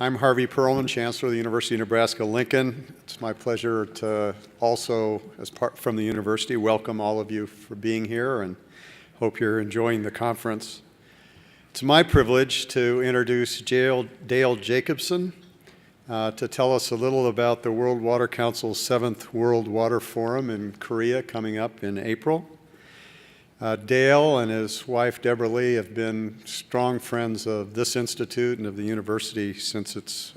I'm Harvey Perlman, Chancellor of the University of Nebraska-Lincoln. It's my pleasure to also, from the university, welcome all of you for being here and hope you're enjoying the conference. It's my privilege to introduce Dale Jacobson to tell us a little about the World Water Council's 7th World Water Forum in Korea coming up in April. Dale and his wife Deborah Lee have been strong friends of this institute and of the university since its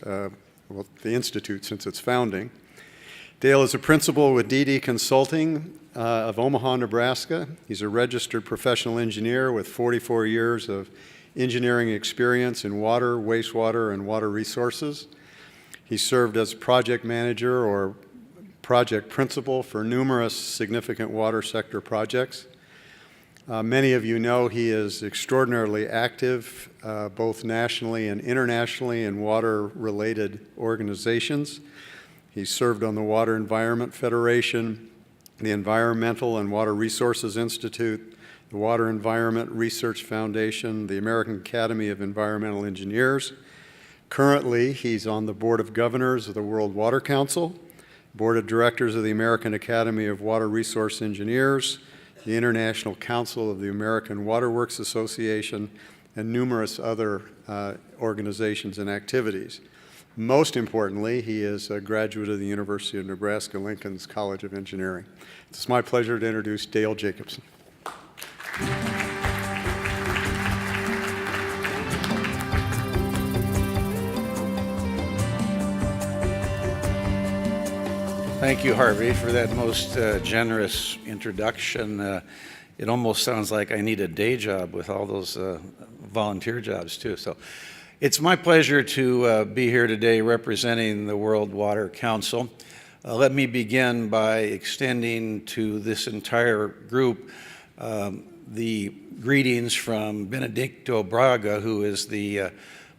founding. Dale is a principal with DD Consulting of Omaha, Nebraska. He's a registered professional engineer with 44 years of engineering experience in water, wastewater, and water resources. He served as project manager or project principal for numerous significant water sector projects. Many of you know he is extraordinarily active, both nationally and internationally, in water-related organizations. He served on the Water Environment Federation, the Environmental and Water Resources Institute, the Water Environment Research Foundation, the American Academy of Environmental Engineers. Currently, he's on the Board of Governors of the World Water Council, Board of Directors of the American Academy of Water Resource Engineers, the International Council of the American Waterworks Association, and numerous other organizations and activities. Most importantly, he is a graduate of the University of Nebraska-Lincoln's College of Engineering. It's my pleasure to introduce Dale Jacobson. Thank you, Harvey, for that most generous introduction. It almost sounds like I need a day job with all those volunteer jobs, too. So it's my pleasure to be here today representing the World Water Council. Let me begin by extending to this entire group the greetings from Benedicto Braga, who is the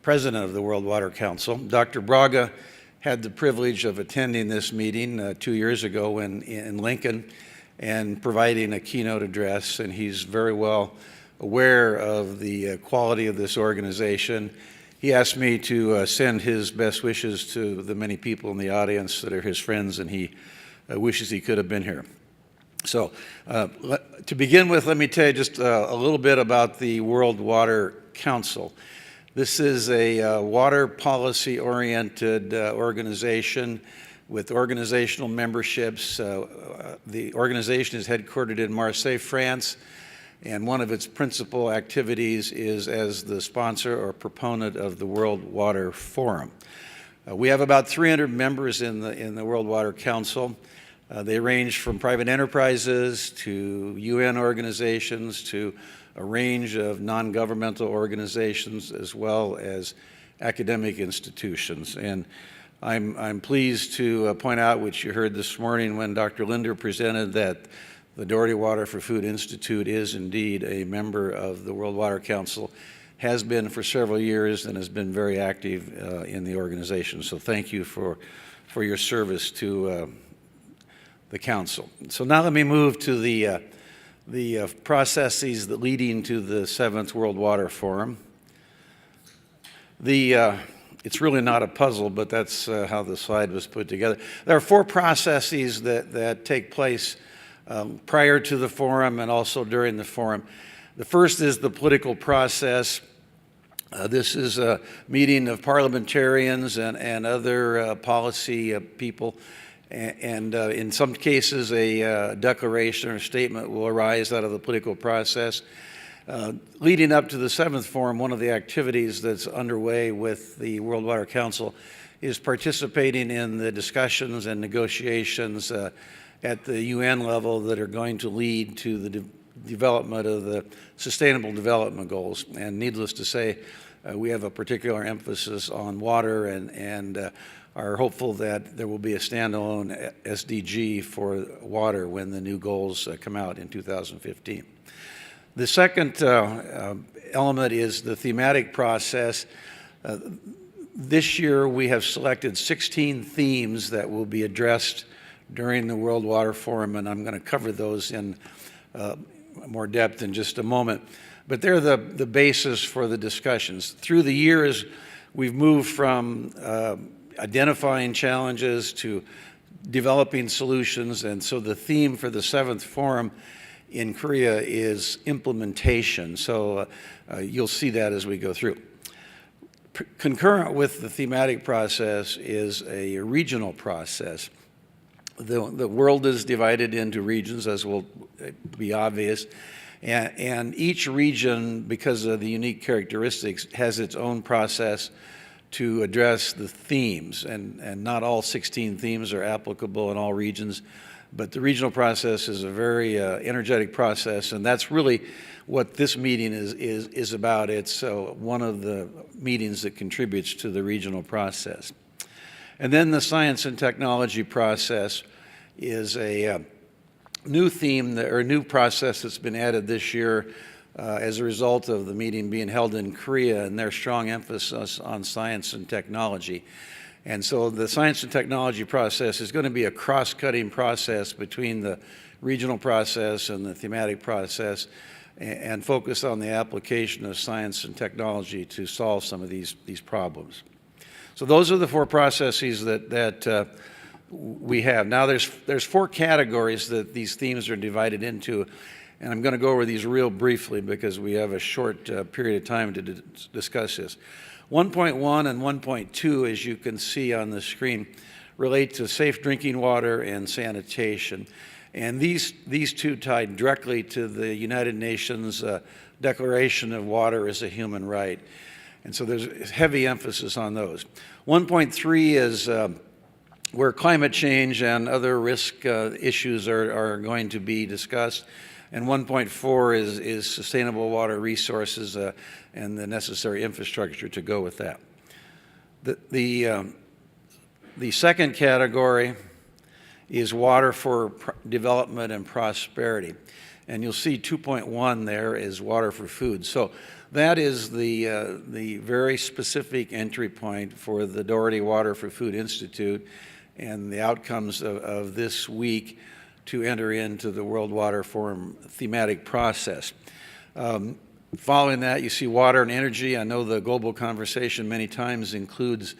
president of the World Water Council. Dr. Braga had the privilege of attending this meeting 2 years ago in Lincoln and providing a keynote address, and he's very well aware of the quality of this organization. He asked me to send his best wishes to the many people in the audience that are his friends, and he wishes he could have been here. So to begin with, let me tell you just a little bit about the World Water Council. This is a water policy-oriented organization with organizational memberships. The organization is headquartered in Marseille, France, and one of its principal activities is as the sponsor or proponent of the World Water Forum. We have about 300 members in the World Water Council. They range from private enterprises to UN organizations to a range of non-governmental organizations as well as academic institutions. And I'm pleased to point out, which you heard this morning when Dr. Linder presented, that the Doherty Water for Food Institute is indeed a member of the World Water Council, has been for several years, and has been very active in the organization. So thank you for your service to the Council. So now let me move to the processes that leading to the 7th World Water Forum. It's really not a puzzle, but that's how the slide was put together. There are 4 processes that take place prior to the forum and also during the forum. The first is the political process. This is a meeting of parliamentarians and other policy people. And in some cases, a declaration or statement will arise out of the political process. Leading up to the 7th Forum, one of the activities that's underway with the World Water Council is participating in the discussions and negotiations at the UN level that are going to lead to the development of the Sustainable Development Goals. And needless to say, we have a particular emphasis on water and are hopeful that there will be a standalone SDG for water when the new goals come out in 2015. The second element is the thematic process. This year we have selected 16 themes that will be addressed during the World Water Forum, and I'm going to cover those in more depth in just a moment. But they're the basis for the discussions. Through the years, we've moved from identifying challenges to developing solutions, and so the theme for the 7th forum in Korea is implementation. So you'll see that as we go through. Concurrent with the thematic process is a regional process. The world is divided into regions, as will be obvious, and each region, because of the unique characteristics, has its own process to address the themes, and not all 16 themes are applicable in all regions, but the regional process is a very energetic process, and that's really what this meeting is about. It's one of the meetings that contributes to the regional process. And then the science and technology process is a new theme, or new process that's been added this year as a result of the meeting being held in Korea and their strong emphasis on science and technology. And so the science and technology process is going to be a cross-cutting process between the regional process and the thematic process, and focus on the application of science and technology to solve some of these problems. So those are the 4 processes that we have. Now there's 4 categories that these themes are divided into, and I'm going to go over these real briefly because we have a short period of time to discuss this. 1.1 and 1.2, as you can see on the screen, relate to safe drinking water and sanitation. And these 2 tied directly to the United Nations Declaration of Water as a Human Right. And so there's heavy emphasis on those. 1.3 is where climate change and other risk issues are going to be discussed. And 1.4 is sustainable water resources and the necessary infrastructure to go with that. The second category is water for development and prosperity. And you'll see 2.1 there is water for food. So that is the very specific entry point for the Doherty Water for Food Institute and the outcomes of this week to enter into the World Water Forum thematic process. Following that, you see water and energy. I know the global conversation many times includes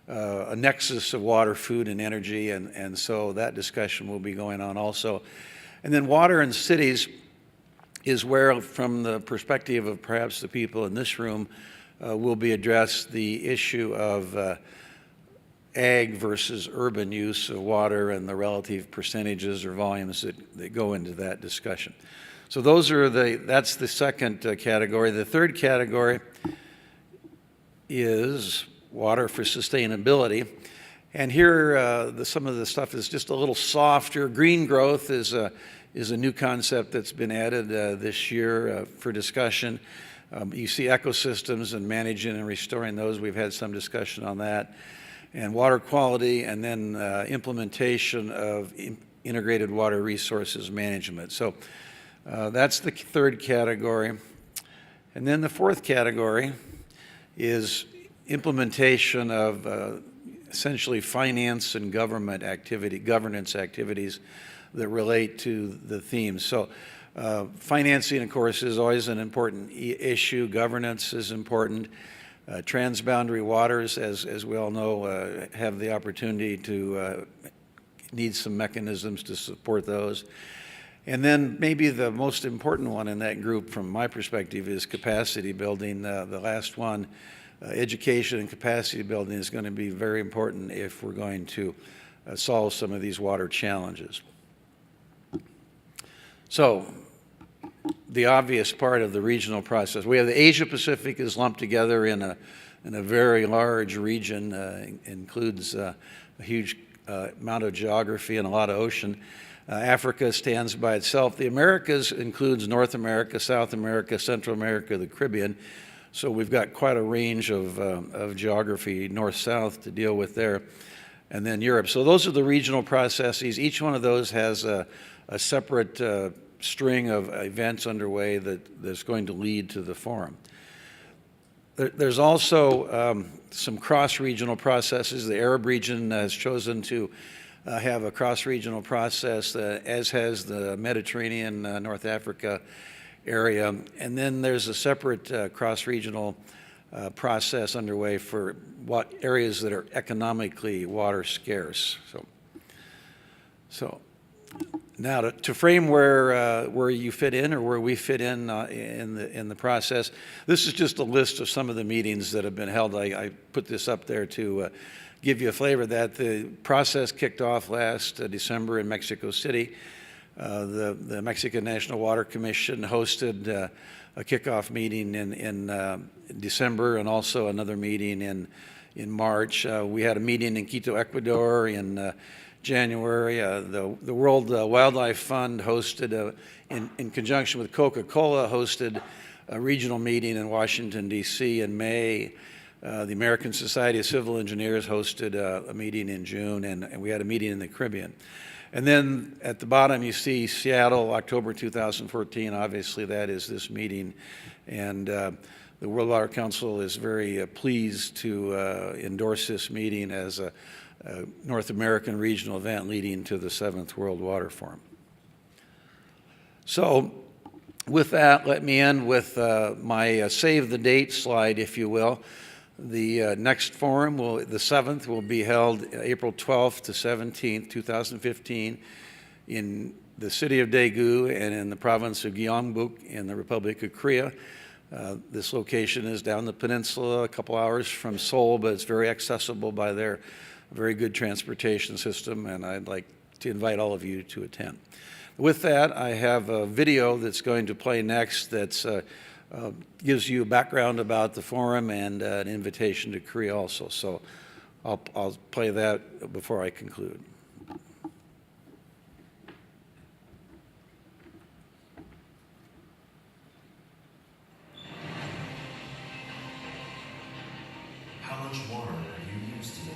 a nexus of water, food, and energy, and so that discussion will be going on also. And then water in cities is where, from the perspective of perhaps the people in this room, will be addressed the issue of ag versus urban use of water and the relative percentages or volumes that go into that discussion. So that's the second category. The third category is water for sustainability. And here, some of the stuff is just a little softer. Green growth is a new concept that's been added this year for discussion. You see ecosystems and managing and restoring those. We've had some discussion on that. And water quality, and then implementation of integrated water resources management. So that's the third category. And then the fourth category is implementation of essentially finance and governance activities that relate to the themes. So financing, of course, is always an important issue. Governance is important. Transboundary waters, as we all know, have the opportunity to need some mechanisms to support those. And then maybe the most important one in that group from my perspective is capacity building. The last one, education and capacity building, is going to be very important if we're going to solve some of these water challenges. So the obvious part of the regional process. We have the Asia-Pacific is lumped together in a very large region, includes a huge amount of geography and a lot of ocean. Africa stands by itself. The Americas includes North America, South America, Central America, the Caribbean. So we've got quite a range of geography, north-south, to deal with there. And then Europe. So those are the regional processes. Each one of those has a separate string of events underway that's going to lead to the forum. There's also some cross-regional processes. The Arab region has chosen to have a cross-regional process, as has the Mediterranean, North Africa area. And then there's a separate cross-regional process underway for what areas that are economically water scarce. So now to frame where you fit in or where we fit in the process, this is just a list of some of the meetings that have been held. I put this up there to give you a flavor that the process kicked off last December in Mexico City. The Mexican National Water Commission hosted a kickoff meeting in December and also another meeting in March. We had a meeting in Quito, Ecuador in January. The World Wildlife Fund hosted, in conjunction with Coca-Cola, hosted a regional meeting in Washington, D.C. in May. The American Society of Civil Engineers hosted a meeting in June, and we had a meeting in the Caribbean. And then at the bottom you see Seattle, October 2014. Obviously that is this meeting. And the World Water Council is very pleased to endorse this meeting as a North American regional event leading to the 7th World Water Forum. So with that, let me end with my save the date slide, if you will. The next forum, the 7th, will be held April 12th to 17th, 2015, in the city of Daegu and in the province of Gyeongbuk in the Republic of Korea. This location is down the peninsula, a couple hours from Seoul, but it's very accessible by their very good transportation system, and I'd like to invite all of you to attend. With that, I have a video that's going to play next that's gives you a background about the forum and an invitation to Korea also. So I'll play that before I conclude. How much water have you used today?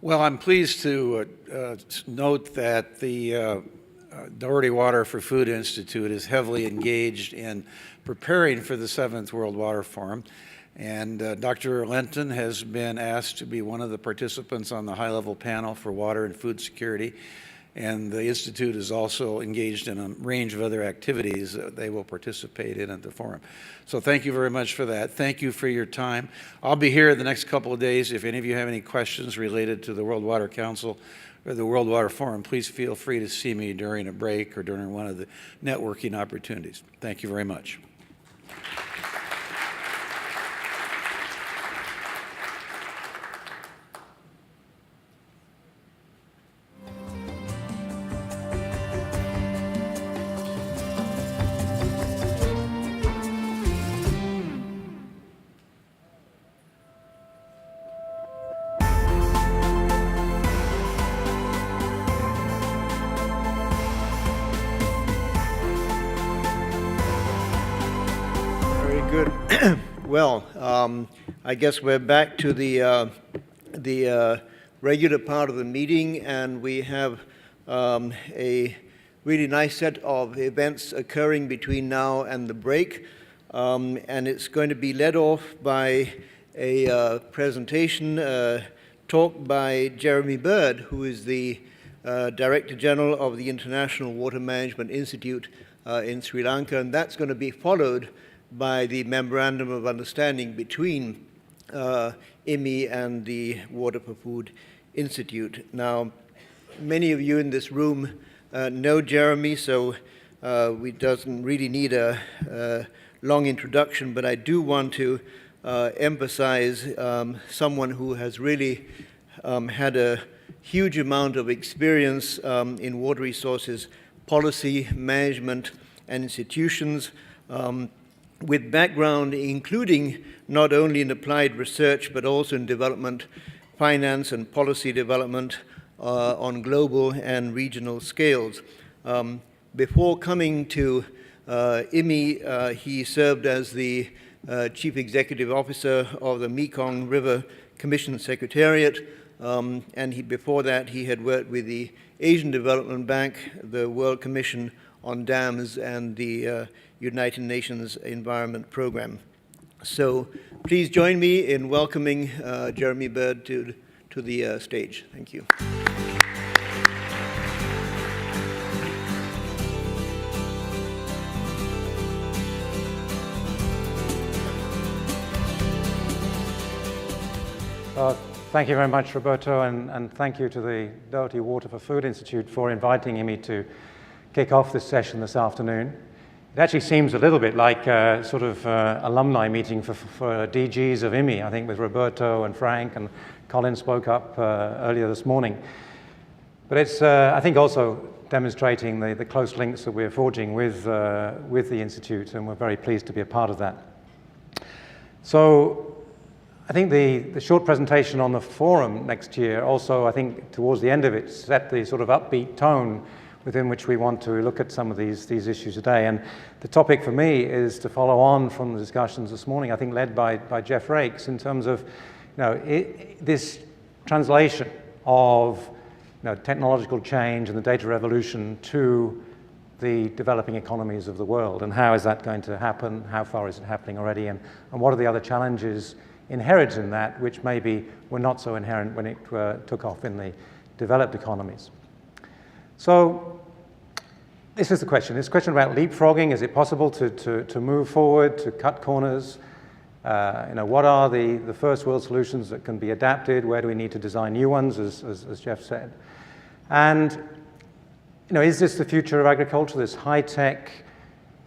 Well, I'm pleased to note that the Doherty Water for Food Institute is heavily engaged in preparing for the 7th World Water Forum. And Dr. Lenton has been asked to be one of the participants on the high-level panel for water and food security. And the Institute is also engaged in a range of other activities that they will participate in at the forum. So thank you very much for that. Thank you for your time. I'll be here the next couple of days. If any of you have any questions related to the World Water Council or the World Water Forum, please feel free to see me during a break or during one of the networking opportunities. Thank you very much. Good. Well, I guess we're back to the regular part of the meeting, and we have a really nice set of events occurring between now and the break. And it's going to be led off by a presentation, talk by Jeremy Bird, who is the Director General of the International Water Management Institute in Sri Lanka, and that's going to be followed by the Memorandum of Understanding between IMI and the Water for Food Institute. Now, many of you in this room know Jeremy, so we doesn't really need a long introduction, but I do want to emphasize someone who has really had a huge amount of experience in water resources policy, management, and institutions, with background including not only in applied research but also in development, finance, and policy development on global and regional scales. Before coming to IMI, he served as the Chief Executive Officer of the Mekong River Commission Secretariat, and before that he had worked with the Asian Development Bank, the World Commission on Dams, and the United Nations Environment Program. So please join me in welcoming Jeremy Bird to the stage. Thank you. Thank you very much, Roberto, and thank you to the Doherty Water for Food Institute for inviting me to kick off this session this afternoon. It actually seems a little bit like a sort of alumni meeting for DGs of IMI, I think, with Roberto and Frank, and Colin spoke up earlier this morning. But it's, I think, also demonstrating the close links that we're forging with the Institute, and we're very pleased to be a part of that. So I think the short presentation on the forum next year also, I think, towards the end of it, set the sort of upbeat tone within which we want to look at some of these issues today. And the topic for me is to follow on from the discussions this morning, I think led by Jeff Rakes, in terms of this translation of technological change and the data revolution to the developing economies of the world, and how is that going to happen, how far is it happening already, and what are the other challenges inherent in that which maybe were not so inherent when it took off in the developed economies. So this is the question. This question about leapfrogging. Is it possible to move forward, to cut corners? What are the first world solutions that can be adapted? Where do we need to design new ones, as Jeff said? And is this the future of agriculture, this high-tech,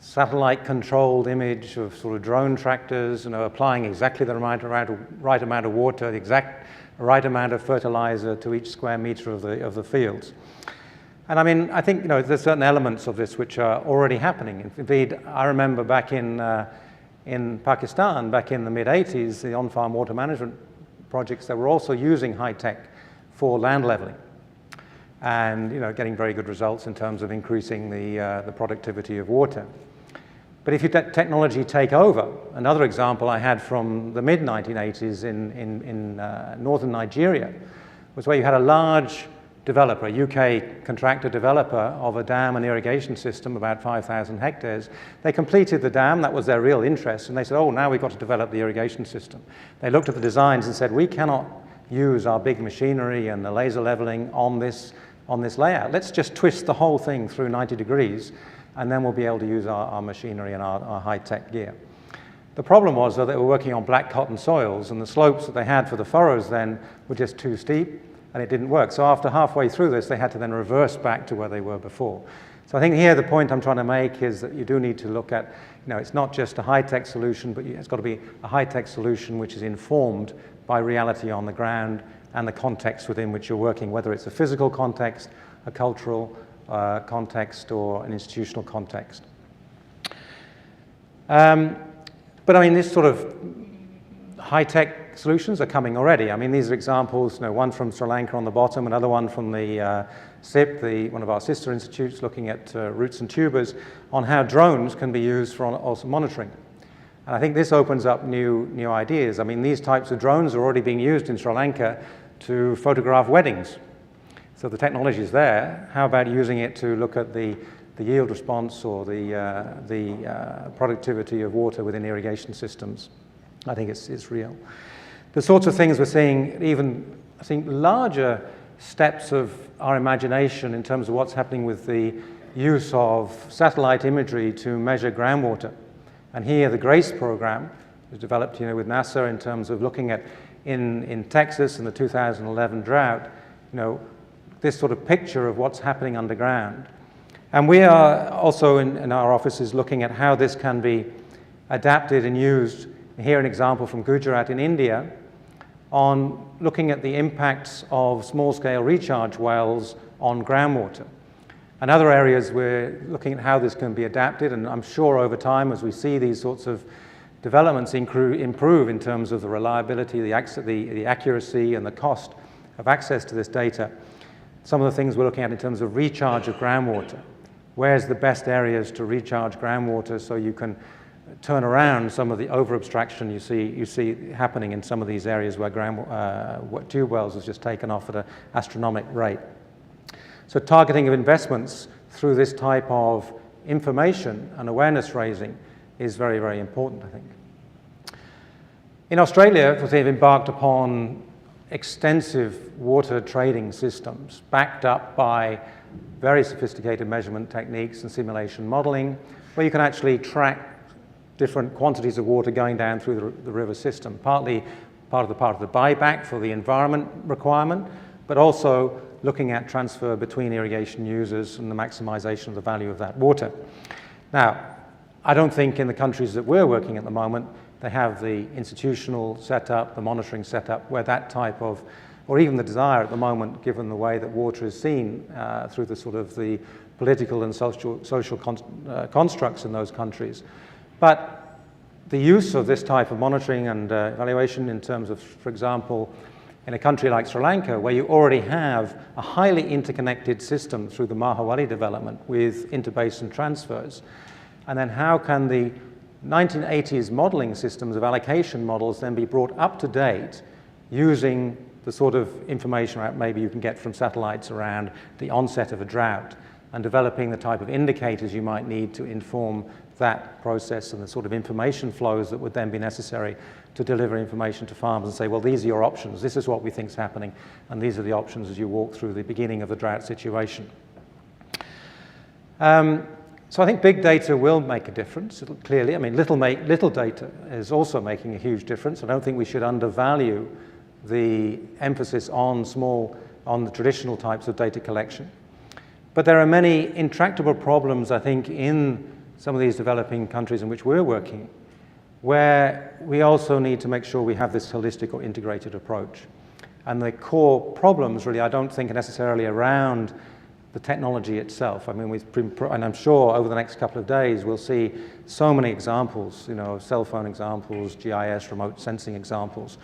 satellite-controlled image of sort of drone tractors, applying exactly the right amount of water, the exact right amount of fertilizer to each square meter of the fields? And I mean, I think there's certain elements of this which are already happening. Indeed, I remember back in Pakistan, back in the mid-80s, the on-farm water management projects that were also using high-tech for land leveling, and getting very good results in terms of increasing the productivity of water. But if you let technology take over, another example I had from the mid-1980s in northern Nigeria, was where you had a large developer, a UK contractor developer of a dam and irrigation system, about 5,000 hectares. They completed the dam, that was their real interest, and they said, oh, now we've got to develop the irrigation system. They looked at the designs and said, we cannot use our big machinery and the laser leveling on this layout. Let's just twist the whole thing through 90 degrees, and then we'll be able to use our machinery and our high-tech gear. The problem was that they were working on black cotton soils, and the slopes that they had for the furrows then were just too steep, and it didn't work. So after halfway through this, they had to then reverse back to where they were before. So I think here the point I'm trying to make is that you do need to look at, it's not just a high-tech solution, but it's got to be a high-tech solution which is informed by reality on the ground and the context within which you're working, whether it's a physical context, a cultural context, or an institutional context. But I mean, this sort of high-tech solutions are coming already. I mean, these are examples, one from Sri Lanka on the bottom, another one from the SIP, one of our sister institutes, looking at roots and tubers, on how drones can be used for also monitoring. And I think this opens up new ideas. I mean, these types of drones are already being used in Sri Lanka to photograph weddings. So the technology is there. How about using it to look at the yield response or the productivity of water within irrigation systems? I think it's real. The sorts of things we're seeing, even I think larger steps of our imagination in terms of what's happening with the use of satellite imagery to measure groundwater. And here the GRACE program was developed with NASA in terms of looking at, in Texas in the 2011 drought, this sort of picture of what's happening underground. And we are also in our offices looking at how this can be adapted and used. Here an example from Gujarat in India on looking at the impacts of small-scale recharge wells on groundwater. And other areas we're looking at how this can be adapted, and I'm sure over time as we see these sorts of developments improve in terms of the reliability, the accuracy and the cost of access to this data, some of the things we're looking at in terms of recharge of groundwater. Where's the best areas to recharge groundwater so you can turn around some of the over-abstraction you see happening in some of these areas where tube wells has just taken off at an astronomical rate. So targeting of investments through this type of information and awareness raising is very, very important, I think. In Australia, they've embarked upon extensive water trading systems backed up by very sophisticated measurement techniques and simulation modeling, where you can actually track different quantities of water going down through the river system, partly part of the buyback for the environment requirement, but also looking at transfer between irrigation users and the maximization of the value of that water. Now, I don't think in the countries that we're working at the moment, they have the institutional setup, the monitoring setup, where that type of, or even the desire at the moment, given the way that water is seen through the sort of the political and social constructs in those countries. But the use of this type of monitoring and evaluation in terms of, for example, in a country like Sri Lanka, where you already have a highly interconnected system through the Mahawali development with interbasin transfers, and then how can the 1980s modeling systems of allocation models then be brought up to date using the sort of information maybe you can get from satellites around the onset of a drought, and developing the type of indicators you might need to inform that process and the sort of information flows that would then be necessary to deliver information to farmers and say, well, these are your options, this is what we think is happening, and these are the options as you walk through the beginning of the drought situation. So I think big data will make a difference, clearly. I mean, little data is also making a huge difference. I don't think we should undervalue the emphasis on the traditional types of data collection. But there are many intractable problems, I think, in some of these developing countries in which we're working, where we also need to make sure we have this holistic or integrated approach. And the core problems, really, I don't think are necessarily around the technology itself. I mean, and I'm sure over the next couple of days we'll see so many examples, cell phone examples, GIS, remote sensing examples.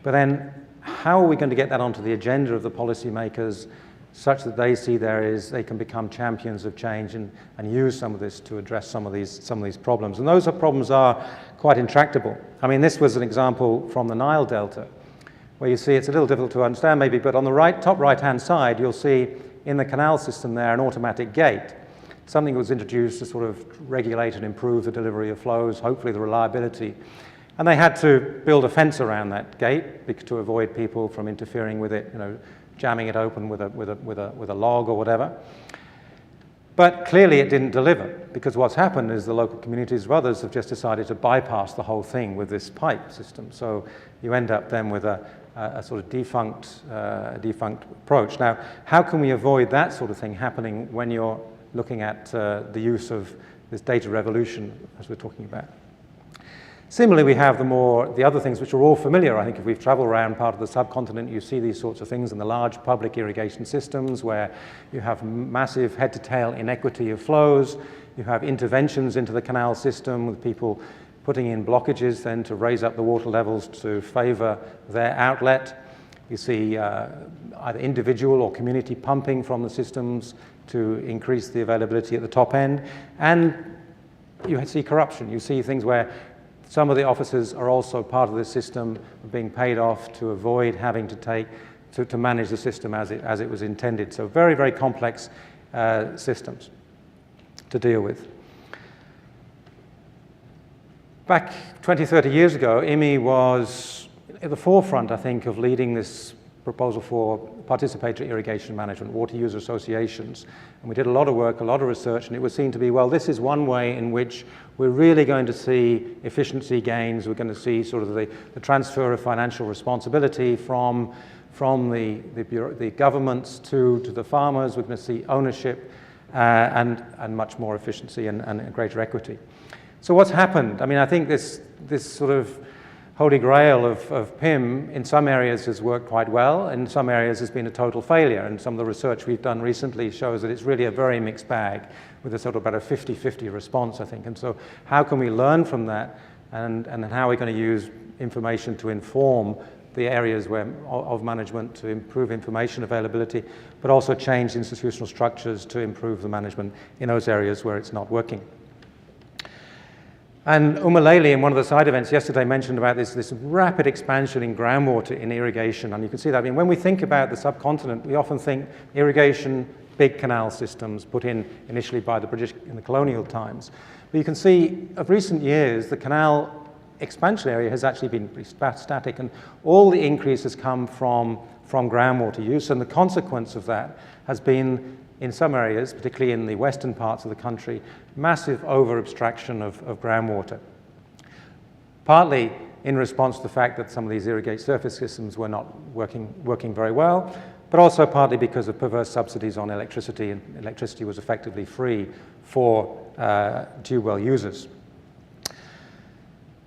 But then how are we going to get that onto the agenda of the policymakers such that they see they can become champions of change and use some of this to address some of these problems. And those problems are quite intractable. I mean, this was an example from the Nile Delta, where you see it's a little difficult to understand maybe, but on the top right-hand side, you'll see in the canal system there an automatic gate. Something that was introduced to sort of regulate and improve the delivery of flows, hopefully the reliability. And they had to build a fence around that gate to avoid people from interfering with it, jamming it open with a log or whatever. But clearly it didn't deliver, because what's happened is the local communities or others have just decided to bypass the whole thing with this pipe system. So you end up then with a sort of defunct approach. Now, how can we avoid that sort of thing happening when you're looking at the use of this data revolution, as we're talking about? Similarly, we have the other things which are all familiar. I think if we've traveled around part of the subcontinent, you see these sorts of things in the large public irrigation systems where you have massive head-to-tail inequity of flows. You have interventions into the canal system with people putting in blockages then to raise up the water levels to favor their outlet. You see either individual or community pumping from the systems to increase the availability at the top end. And you see corruption. You see things where some of the officers are also part of this system, being paid off to avoid having to manage the system as it was intended. So very, very complex systems to deal with. Back 20, 30 years ago, IMI was at the forefront, I think, of leading this proposal for participatory irrigation management, water user associations. And we did a lot of work, a lot of research, and it was seen to be, well, this is one way in which we're really going to see efficiency gains. We're going to see sort of the transfer of financial responsibility from the governments to the farmers. We're going to see ownership and much more efficiency and greater equity. So what's happened? I mean, I think this sort of holy grail of PIM in some areas has worked quite well, in some areas has been a total failure, and some of the research we've done recently shows that it's really a very mixed bag with a sort of about a 50-50 response, I think. And so how can we learn from that, and how are we going to use information to inform the areas of management to improve information availability, but also change institutional structures to improve the management in those areas where it's not working. And Umalele, in one of the side events yesterday, mentioned about this rapid expansion in groundwater in irrigation. And you can see that. I mean, when we think about the subcontinent, we often think irrigation, big canal systems put in initially by the British in the colonial times. But you can see, of recent years, the canal expansion area has actually been pretty static, and all the increase has come from groundwater use. And the consequence of that has been, in some areas, particularly in the western parts of the country, massive over-abstraction of groundwater. Partly in response to the fact that some of these irrigated surface systems were not working very well, but also partly because of perverse subsidies on electricity, and electricity was effectively free for tube well users.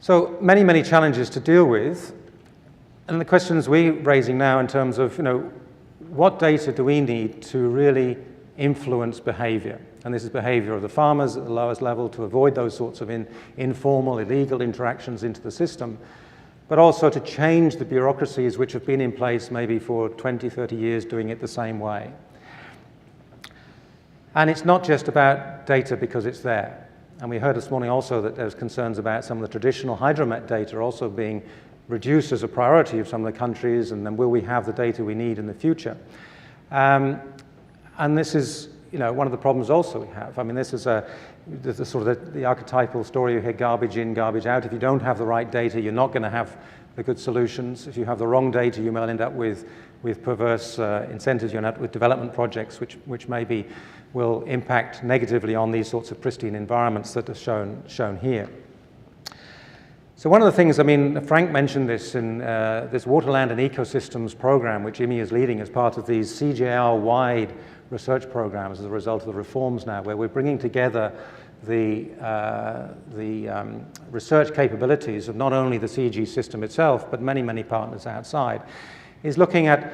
So many, many challenges to deal with. And the questions we're raising now in terms of, what data do we need to really influence behavior? And this is behavior of the farmers at the lowest level to avoid those sorts of informal, illegal interactions into the system, but also to change the bureaucracies which have been in place maybe for 20, 30 years doing it the same way. And it's not just about data because it's there. And we heard this morning also that there's concerns about some of the traditional hydromet data also being reduced as a priority of some of the countries, and then will we have the data we need in the future? And this is, one of the problems also we have. I mean, this is the sort of the archetypal story. You hear garbage in, garbage out. If you don't have the right data, you're not going to have the good solutions. If you have the wrong data, you may end up with perverse incentives. You end up with development projects which maybe will impact negatively on these sorts of pristine environments that are shown here. So one of the things, I mean, Frank mentioned this in this Waterland and Ecosystems program, which IMI is leading as part of these CJR-wide research programs as a result of the reforms now, where we're bringing together the research capabilities of not only the CG system itself, but many, many partners outside, is looking at,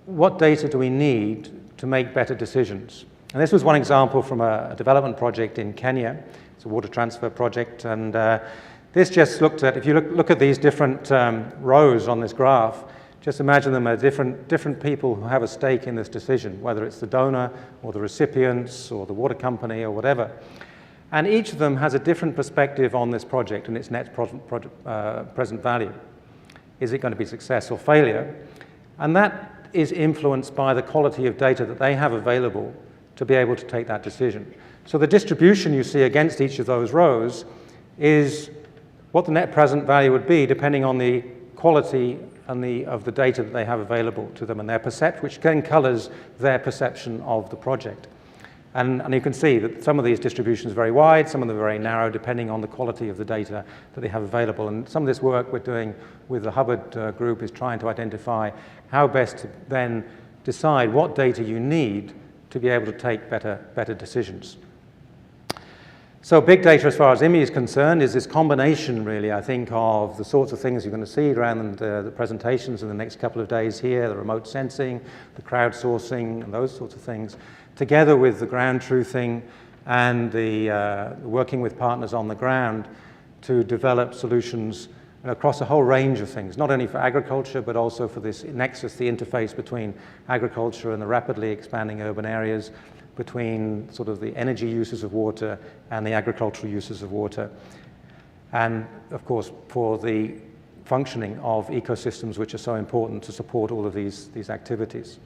what data do we need to make better decisions? And this was one example from a development project in Kenya. It's a water transfer project, and this just looked at, if you look at these different rows on this graph, just imagine them as different people who have a stake in this decision, whether it's the donor or the recipients or the water company or whatever. And each of them has a different perspective on this project and its net present value. Is it going to be success or failure? And that is influenced by the quality of data that they have available to be able to take that decision. So the distribution you see against each of those rows is what the net present value would be depending on the quality of the data that they have available to them and their perception, which then colors their perception of the project. And you can see that some of these distributions are very wide, some of them are very narrow, depending on the quality of the data that they have available. And some of this work we're doing with the Hubbard group is trying to identify how best to then decide what data you need to be able to take better decisions. So big data, as far as IMI is concerned, is this combination, really, I think, of the sorts of things you're going to see around the presentations in the next couple of days here, the remote sensing, the crowdsourcing, and those sorts of things, together with the ground truthing and the working with partners on the ground to develop solutions across a whole range of things, not only for agriculture, but also for this nexus, the interface between agriculture and the rapidly expanding urban areas, between sort of the energy uses of water and the agricultural uses of water. And of course, for the functioning of ecosystems, which are so important to support all of these activities.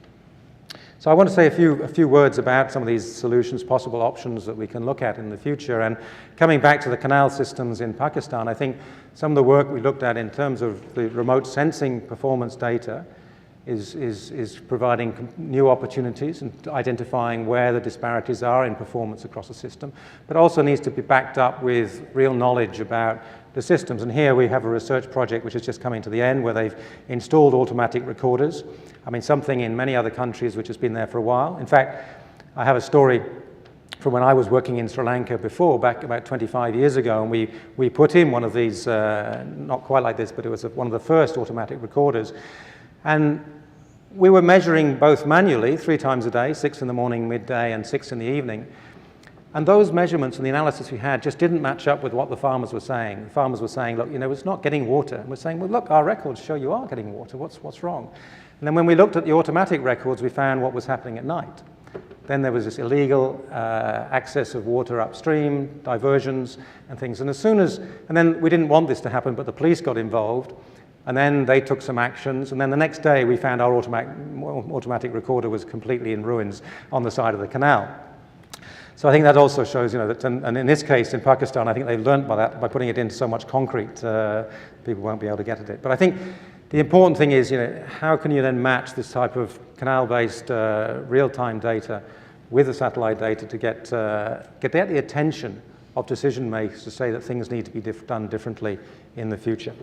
So I want to say a few words about some of these solutions, possible options that we can look at in the future. And coming back to the canal systems in Pakistan, I think some of the work we looked at in terms of the remote sensing performance data is providing new opportunities and identifying where the disparities are in performance across the system, but also needs to be backed up with real knowledge about the systems. And here we have a research project which is just coming to the end, where they've installed automatic recorders. I mean, something in many other countries which has been there for a while. In fact, I have a story from when I was working in Sri Lanka before, back about 25 years ago, and we put in one of these, not quite like this, but it was one of the first automatic recorders. And we were measuring both manually, 3 times a day, 6 in the morning, midday, and 6 in the evening. And those measurements and the analysis we had just didn't match up with what the farmers were saying. The farmers were saying, look, it's not getting water. And we're saying, well, look, our records show you are getting water. What's wrong? And then when we looked at the automatic records, we found what was happening at night. Then there was this illegal access of water upstream, diversions and things. And then we didn't want this to happen, but the police got involved. And then they took some actions. And then the next day, we found our automatic recorder was completely in ruins on the side of the canal. So I think that also shows, that, and in this case, in Pakistan, I think they've learned by that, by putting it into so much concrete, people won't be able to get at it. But I think the important thing is, how can you then match this type of canal-based real-time data with the satellite data to get the attention of decision makers to say that things need to be done differently in the future.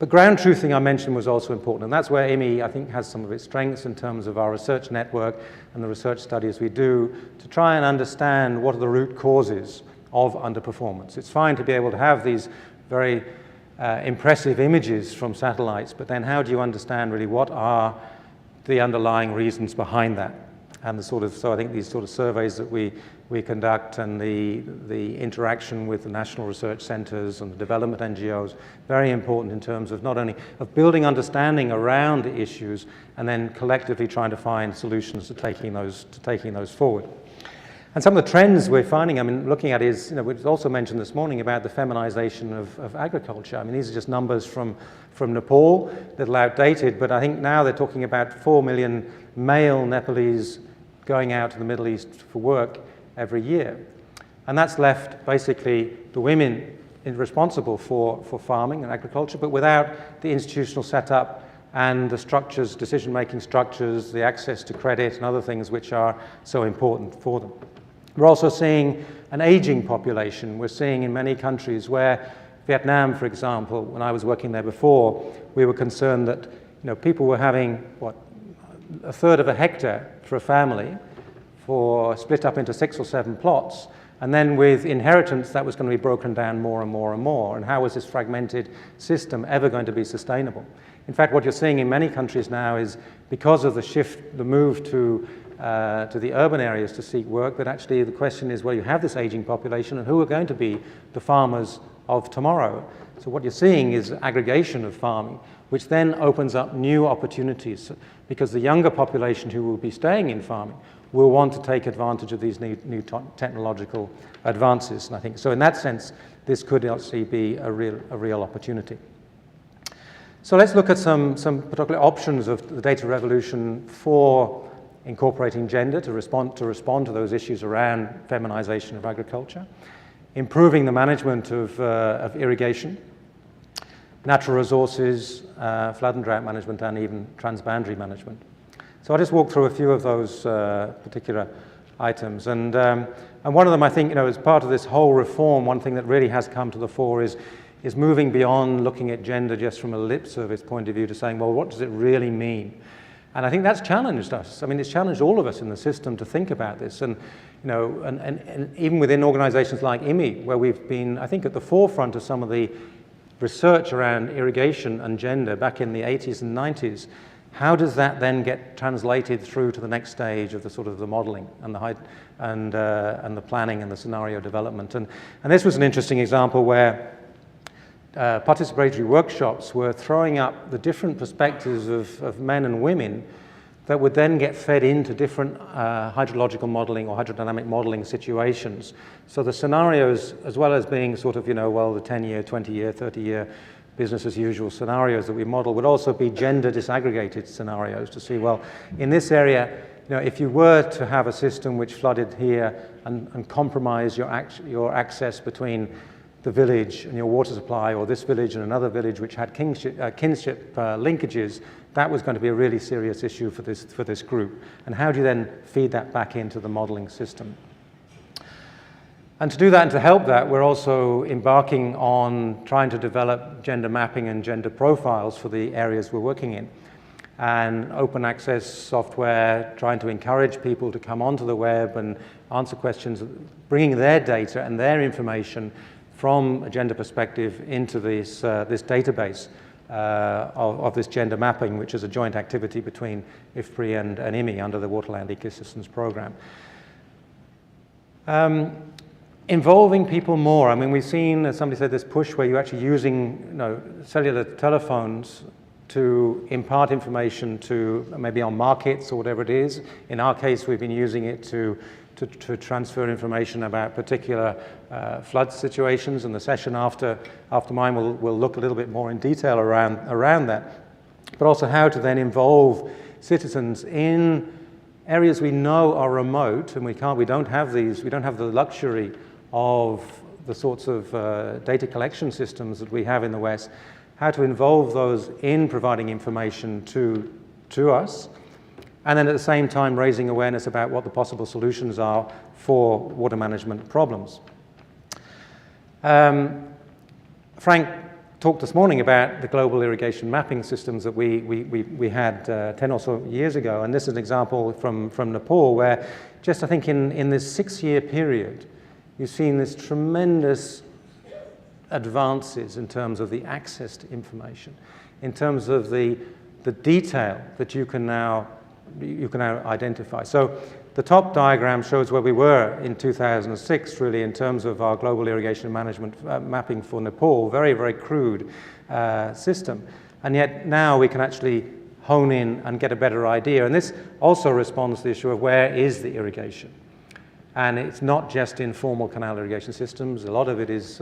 But ground truthing, I mentioned, was also important, and that's where IMI, I think, has some of its strengths in terms of our research network and the research studies we do to try and understand what are the root causes of underperformance. It's fine to be able to have these very impressive images from satellites, but then how do you understand really what are the underlying reasons behind that? And so I think these sort of surveys that we conduct and the interaction with the national research centers and the development NGOs, very important in terms of not only of building understanding around the issues and then collectively trying to find solutions to taking those forward. And some of the trends we're finding, looking at is, we've also mentioned this morning about the feminization of agriculture. These are just numbers from Nepal that are outdated, but I think now they're talking about 4 million male Nepalese going out to the Middle East for work every year. And that's left basically the women responsible for farming and agriculture, but without the institutional setup and the structures, decision-making structures, the access to credit and other things which are so important for them. We're also seeing an aging population. We're seeing in many countries where, Vietnam, for example, when I was working there before, we were concerned that people were having, a third of a hectare for a family, split up into 6 or 7 plots, and then with inheritance that was going to be broken down more and more and more. And how was this fragmented system ever going to be sustainable? In fact, what you're seeing in many countries now is because of the move to the urban areas to seek work, that actually the question is, well, you have this aging population, and who are going to be the farmers of tomorrow? So what you're seeing is aggregation of farming, which then opens up new opportunities, because the younger population who will be staying in farming will want to take advantage of these new technological advances. And I think, so in that sense, this could actually be a real opportunity. So let's look at some particular options of the data revolution for incorporating gender to respond to those issues around feminization of agriculture, improving the management of irrigation, natural resources, flood and drought management, and even transboundary management. So I'll just walk through a few of those particular items. And one of them, I think, as part of this whole reform, one thing that really has come to the fore is moving beyond looking at gender just from a lip service point of view to saying, well, what does it really mean? And I think that's challenged us. I mean, it's challenged all of us in the system to think about this. And, and even within organizations like IMI, where we've been, I think, at the forefront of some of the research around irrigation and gender back in the 80s and 90s, how does that then get translated through to the next stage of the sort of the modeling and the planning and the scenario development? And this was an interesting example where participatory workshops were throwing up the different perspectives of men and women that would then get fed into different hydrological modeling or hydrodynamic modeling situations. So the scenarios, as well as being sort of, well, the 10-year, 20-year, 30-year business as usual scenarios that we model, would also be gender disaggregated scenarios to see, well, in this area, if you were to have a system which flooded here and compromise your access between the village and your water supply, or this village and another village which had kinship linkages, that was going to be a really serious issue for this group. And how do you then feed that back into the modeling system? And to do that and to help that, we're also embarking on trying to develop gender mapping and gender profiles for the areas we're working in. And open access software, trying to encourage people to come onto the web and answer questions, bringing their data and their information from a gender perspective into this database of this gender mapping, which is a joint activity between IFPRI and IMI under the Waterland Ecosystems Program. Involving people more. I mean, we've seen, as somebody said, this push where you're actually using cellular telephones to impart information to maybe on markets or whatever it is. In our case, we've been using it to transfer information about particular flood situations, and the session after mine will look a little bit more in detail around that, but also how to then involve citizens in areas we know are remote, and we don't have the luxury of the sorts of data collection systems that we have in the West, how to involve those in providing information to us, and then at the same time raising awareness about what the possible solutions are for water management problems. Frank talked this morning about the global irrigation mapping systems that we had 10 or so years ago, and this is an example from Nepal where just I think in this 6-year period you've seen this tremendous advances in terms of the access to information, in terms of the detail that you can now identify. So the top diagram shows where we were in 2006, really, in terms of our global irrigation management mapping for Nepal. Very, very crude system. And yet now we can actually hone in and get a better idea. And this also responds to the issue of where is the irrigation. And it's not just informal canal irrigation systems. A lot of it is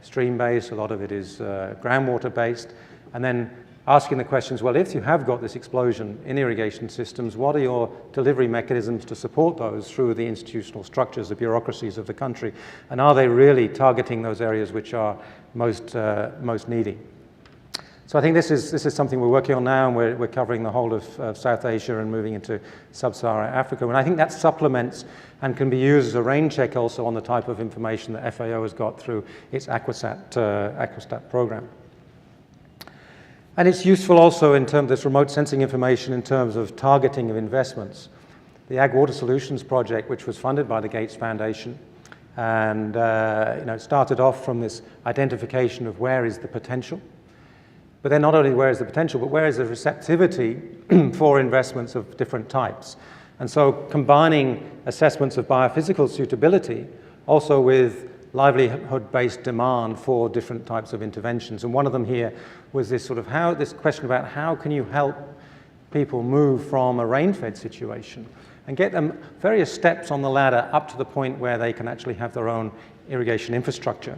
stream-based, a lot of it is groundwater-based. And then asking the questions, well, if you have got this explosion in irrigation systems, what are your delivery mechanisms to support those through the institutional structures, the bureaucracies of the country? And are they really targeting those areas which are most needy? So I think this is something we're working on now, and we're covering the whole of South Asia and moving into sub-Saharan Africa. And I think that supplements and can be used as a rain check also on the type of information that FAO has got through its Aquastat program. And it's useful also in terms of this remote sensing information in terms of targeting of investments. The Ag Water Solutions project, which was funded by the Gates Foundation, and it started off from this identification of where is the potential. But then not only where is the potential, but where is the receptivity for investments of different types. And so combining assessments of biophysical suitability also with livelihood-based demand for different types of interventions. And one of them here was this question about how can you help people move from a rain-fed situation and get them various steps on the ladder up to the point where they can actually have their own irrigation infrastructure.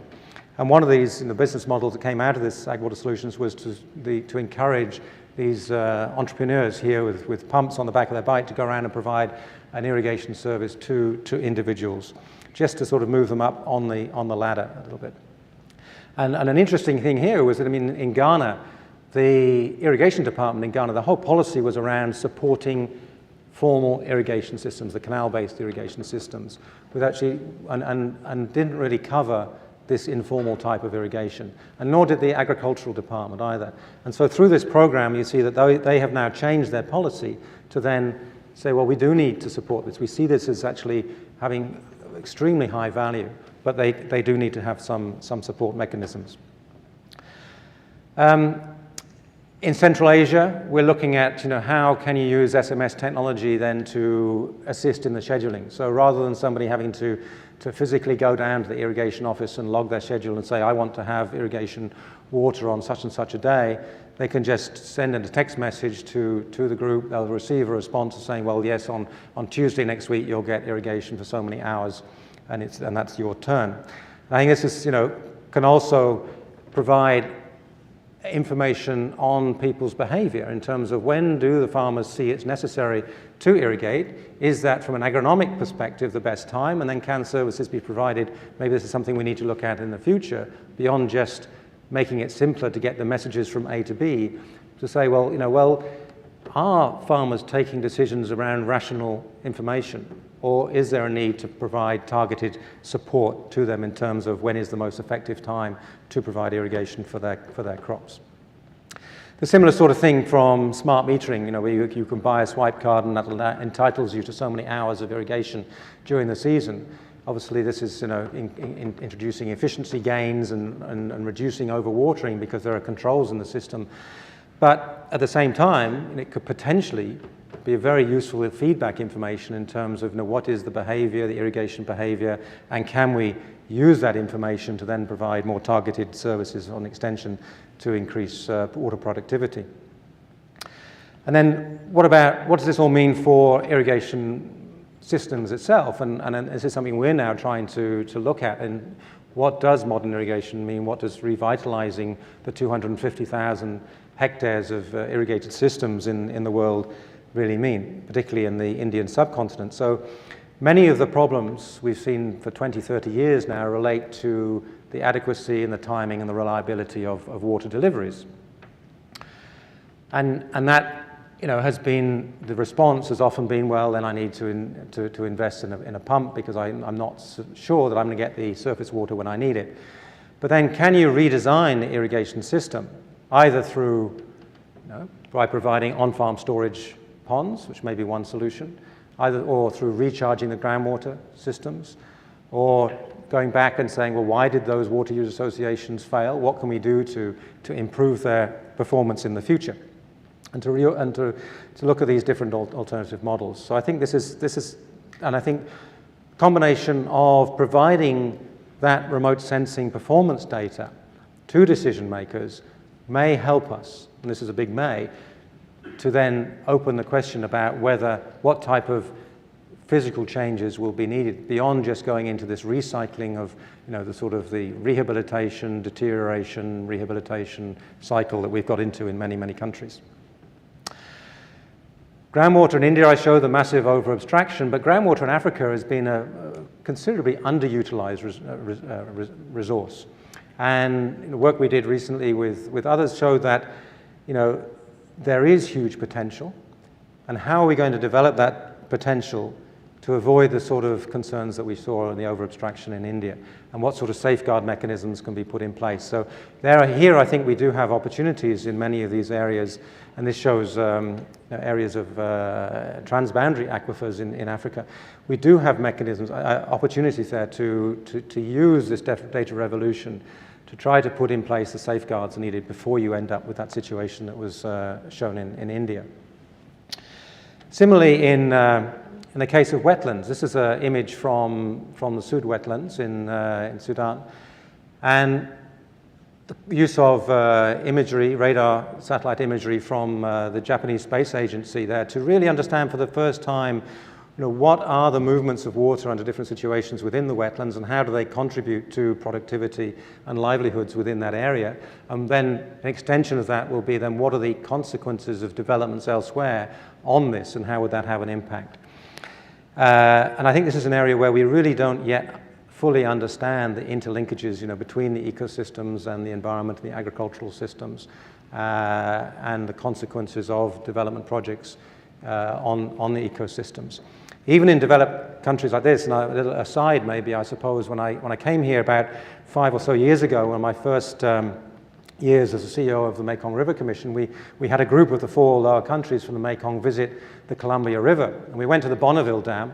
And one of these business models that came out of this Ag Water Solutions was to encourage these entrepreneurs here with pumps on the back of their bike to go around and provide an irrigation service to individuals, just to sort of move them up on the ladder a little bit. And an interesting thing here was that, I mean, in Ghana, the irrigation department in Ghana, the whole policy was around supporting formal irrigation systems, the canal-based irrigation systems, with actually, and didn't really cover this informal type of irrigation, and nor did the agricultural department either. And so through this program, you see that they have now changed their policy to then say, well, we do need to support this. We see this as actually having extremely high value, but they do need to have some support mechanisms. In Central Asia, we're looking at, how can you use SMS technology then to assist in the scheduling? So rather than somebody having to physically go down to the irrigation office and log their schedule and say, I want to have irrigation water on such and such a day, they can just send in a text message to the group. They'll receive a response saying, well, yes, on Tuesday next week, you'll get irrigation for so many hours, and that's your turn. And I think this is, can also provide information on people's behavior in terms of when do the farmers see it's necessary to irrigate. Is that from an agronomic perspective the best time, and then can services be provided? Maybe this is something we need to look at in the future beyond just making it simpler to get the messages from A to B, to say, well, are farmers taking decisions around rational information, or is there a need to provide targeted support to them in terms of when is the most effective time to provide irrigation for their crops? The similar sort of thing from smart metering, where you can buy a swipe card and that entitles you to so many hours of irrigation during the season. Obviously, this is introducing efficiency gains and reducing overwatering because there are controls in the system. But at the same time, it could potentially be a very useful feedback information in terms of what is the behavior, the irrigation behavior, and can we use that information to then provide more targeted services on extension to increase water productivity. And then what does this all mean for irrigation systems itself? And this is something we're now trying to look at. And what does modern irrigation mean? What does revitalizing the 250,000 hectares of irrigated systems in the world really mean, particularly in the Indian subcontinent? So many of the problems we've seen for 20, 30 years now relate to the adequacy and the timing and the reliability of water deliveries. And that has been, the response has often been, well, then I need to invest in a pump because I'm not sure that I'm going to get the surface water when I need it. But then can you redesign the irrigation system, either through, by providing on-farm storage ponds, which may be one solution, or through recharging the groundwater systems, or going back and saying, well, why did those water use associations fail? What can we do to improve their performance in the future? And to look at these different alternative models. So I think this is, and I think combination of providing that remote sensing performance data to decision makers may help us, and this is a big may, to then open the question about what type of physical changes will be needed beyond just going into this recycling of, the rehabilitation, deterioration, rehabilitation cycle that we've got into in many, many countries. Groundwater in India, I show the massive over-abstraction, but groundwater in Africa has been a considerably underutilized resource. And the work we did recently with others showed that, there is huge potential. And how are we going to develop that potential to avoid the sort of concerns that we saw in the over-abstraction in India? And what sort of safeguard mechanisms can be put in place? So here I think we do have opportunities in many of these areas. And this shows areas of transboundary aquifers in Africa. We do have mechanisms, opportunities there to use this data revolution to try to put in place the safeguards needed before you end up with that situation that was shown in India. Similarly, in the case of wetlands, this is an image from the Sud wetlands in Sudan. And the use of imagery, radar satellite imagery from the Japanese Space Agency there to really understand for the first time what are the movements of water under different situations within the wetlands, and how do they contribute to productivity and livelihoods within that area? And then an extension of that will be then what are the consequences of developments elsewhere on this, and how would that have an impact? And I think this is an area where we really don't yet fully understand the interlinkages, between the ecosystems and the environment and the agricultural systems, and the consequences of development projects on the ecosystems. Even in developed countries like this, and a little aside maybe, I suppose, when I came here about 5 or so years ago, one of my first years as a CEO of the Mekong River Commission, we had a group of the 4 lower countries from the Mekong visit the Columbia River. And we went to the Bonneville Dam,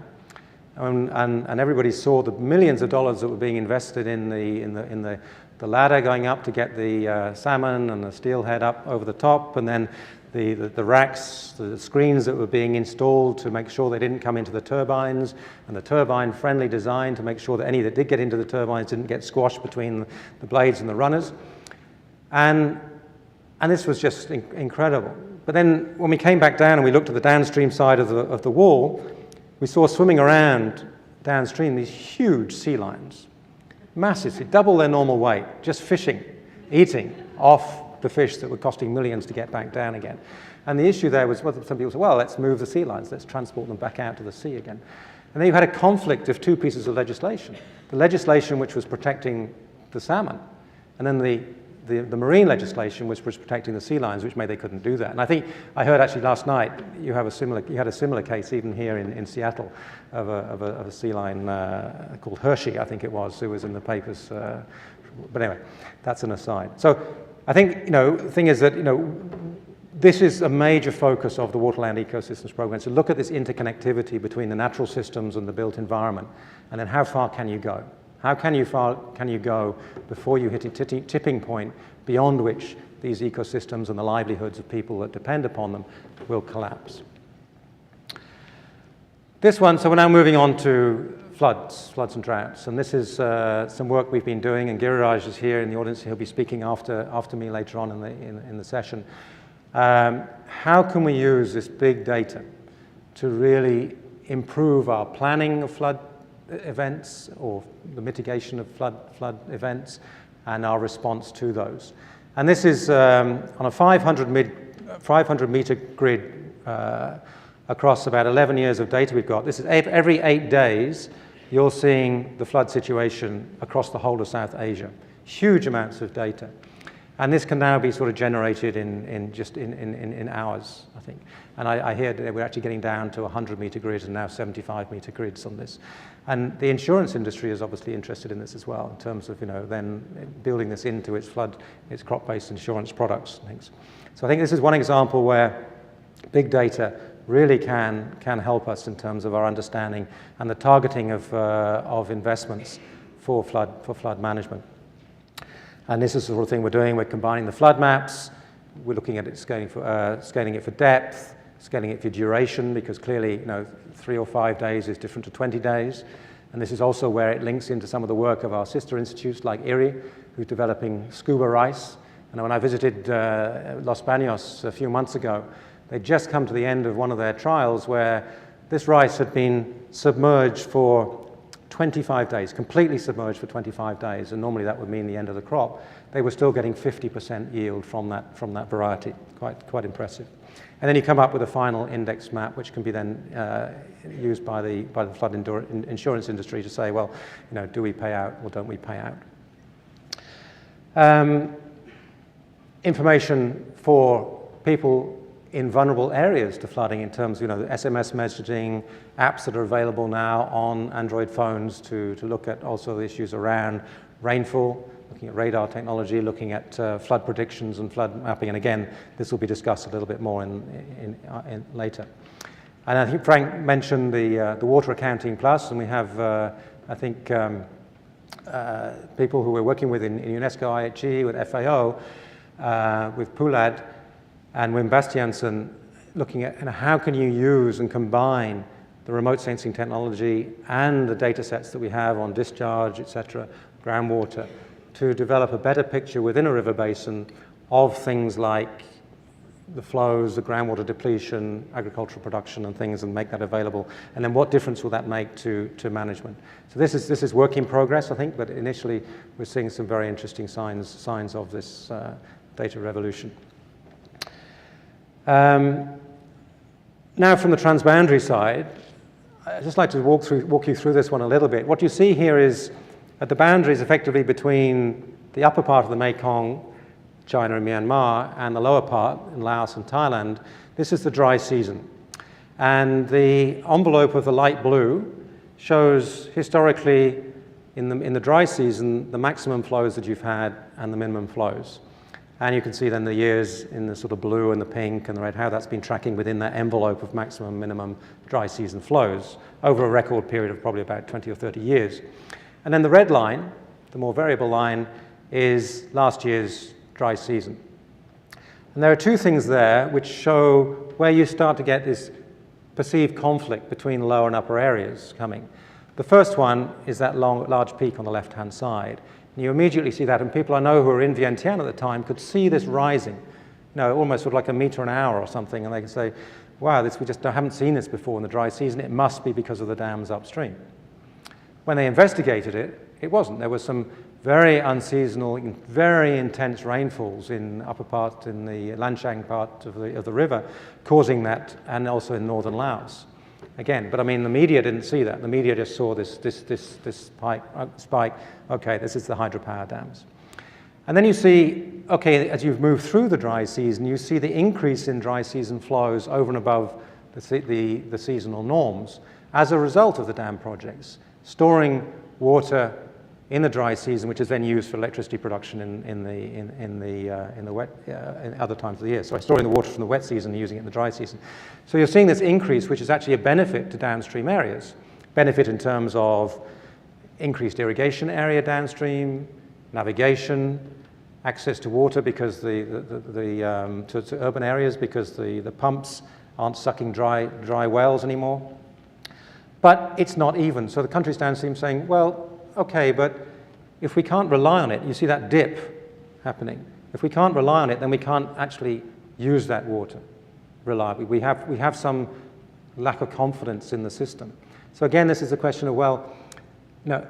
and everybody saw the millions of dollars that were being invested in the ladder going up to get the salmon and the steelhead up over the top, and then the racks, the screens that were being installed to make sure they didn't come into the turbines, and the turbine-friendly design to make sure that any that did get into the turbines didn't get squashed between the blades and the runners. And this was just incredible. But then when we came back down and we looked at the downstream side of the wall, we saw swimming around downstream these huge sea lions, massively, double their normal weight, just fishing, eating off the fish that were costing millions to get back down again. And the issue there was, well, some people said, well, let's move the sea lions, let's transport them back out to the sea again. And then you had a conflict of 2 pieces of legislation. The legislation which was protecting the salmon, and then the marine legislation which was protecting the sea lions, which made they couldn't do that. And I think I heard actually last night you had a similar case even here in Seattle of a sea lion called Hershey, I think it was, who was in the papers. But anyway, that's an aside. So I think, the thing is that, this is a major focus of the Waterland Ecosystems Program, to look at this interconnectivity between the natural systems and the built environment, and then how far can you go? How can you go before you hit a tipping point beyond which these ecosystems and the livelihoods of people that depend upon them will collapse? This one, so we're now moving on to floods and droughts. And this is some work we've been doing, and Giriraj is here in the audience. He'll be speaking after me later on in the session. How can we use this big data to really improve our planning of flood events, or the mitigation of flood events, and our response to those? And this is on a 500 meter grid across about 11 years of data we've got. This is every 8 days you're seeing the flood situation across the whole of South Asia. Huge amounts of data. And this can now be sort of generated in hours, I think. And I hear that we're actually getting down to 100 meter grids and now 75 meter grids on this. And the insurance industry is obviously interested in this as well, in terms of, then building this into its crop-based insurance products and things. So I think this is one example where big data really can help us in terms of our understanding and the targeting of investments for flood management. And this is the sort of thing we're doing. We're combining the flood maps. We're looking at it, scaling it for depth, scaling it for duration, because clearly, 3 or 5 days is different to 20 days. And this is also where it links into some of the work of our sister institutes like IRRI, who's developing scuba rice. And when I visited Los Baños a few months ago, they'd just come to the end of one of their trials where this rice had been submerged for 25 days, completely submerged for 25 days, and normally that would mean the end of the crop. They were still getting 50% yield from that variety. Quite impressive. And then you come up with a final index map, which can be then used by the flood insurance industry to say, well, do we pay out or don't we pay out? Information for people in vulnerable areas to flooding, in terms of the SMS messaging, apps that are available now on Android phones to look at also the issues around rainfall, looking at radar technology, looking at flood predictions and flood mapping. And again, this will be discussed a little bit more in later. And I think Frank mentioned the Water Accounting Plus, and we have, I think, people who we're working with in UNESCO, IHE, with FAO, with PULAD, and Wim Bastiansen, looking at how can you use and combine the remote sensing technology and the data sets that we have on discharge, etc., groundwater, to develop a better picture within a river basin of things like the flows, the groundwater depletion, agricultural production and things, and make that available? And then what difference will that make to management? So this is work in progress, I think, but initially we're seeing some very interesting signs of this data revolution. Now from the transboundary side, I'd just like to walk you through this one a little bit. What you see here is at the boundaries effectively between the upper part of the Mekong, China and Myanmar, and the lower part in Laos and Thailand, this is the dry season. And the envelope of the light blue shows historically in the dry season the maximum flows that you've had and the minimum flows. And you can see then the years in the sort of blue and the pink and the red, how that's been tracking within that envelope of maximum minimum dry season flows over a record period of probably about 20 or 30 years. And then the red line, the more variable line, is last year's dry season. And there are two things there which show where you start to get this perceived conflict between lower and upper areas coming. The first one is that large peak on the left-hand side. And you immediately see that, and people I know who were in Vientiane at the time could see this rising, almost sort of like a meter an hour or something, and they can say, wow, we just haven't seen this before in the dry season. It must be because of the dams upstream. When they investigated it, it wasn't. There was some very unseasonal, very intense rainfalls in upper part, in the Lanshan part of the river, causing that, and also in northern Laos. Again, but I mean, the media didn't see that. The media just saw this spike. Okay, this is the hydropower dams. And then you see, okay, as you've moved through the dry season, you see the increase in dry season flows over and above the seasonal norms as a result of the dam projects, storing water in the dry season, which is then used for electricity production in other times of the year. So storing the water from the wet season and using it in the dry season. So you're seeing this increase, which is actually a benefit to downstream areas. Benefit in terms of increased irrigation area downstream, navigation, access to water because to urban areas because the pumps aren't sucking dry wells anymore. But it's not even. So the countries downstream saying, well, okay, but if we can't rely on it, you see that dip happening. If we can't rely on it, then we can't actually use that water reliably. We have some lack of confidence in the system. So again, this is a question of, well, an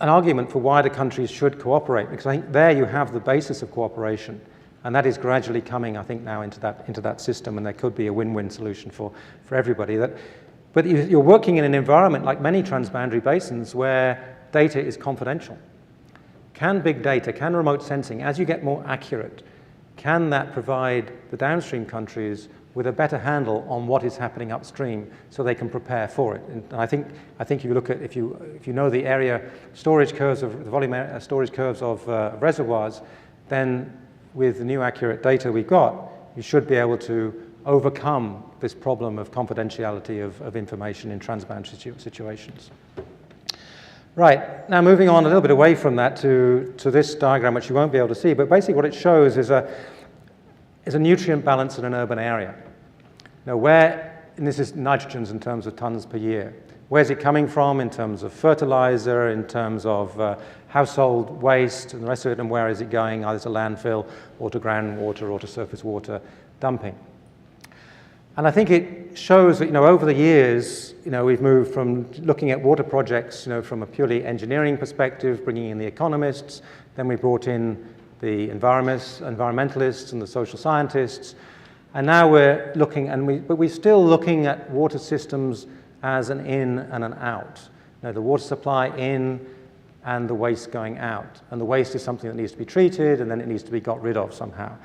argument for why the countries should cooperate, because I think there you have the basis of cooperation, and that is gradually coming, I think, now into that system, and there could be a win-win solution for everybody. But you're working in an environment like many transboundary basins where data is confidential. Can big data, can remote sensing, as you get more accurate, can that provide the downstream countries with a better handle on what is happening upstream so they can prepare for it? And I think you look at, if you know the area storage curves of the volume storage curves of reservoirs, then with the new accurate data we've got, you should be able to overcome this problem of confidentiality of information in transboundary situations. Right, now moving on a little bit away from that to this diagram, which you won't be able to see, but basically what it shows is a nutrient balance in an urban area. Now and this is nitrogens in terms of tons per year. Where's it coming from in terms of fertilizer, in terms of household waste and the rest of it, and where is it going, either to landfill or to groundwater or to surface water dumping? And I think it shows that, over the years, we've moved from looking at water projects, from a purely engineering perspective, bringing in the economists, then we brought in the environmentalists and the social scientists, and now we're looking, but we're still looking at water systems as an in and an out. The water supply in and the waste going out. And the waste is something that needs to be treated, and then it needs to be got rid of somehow.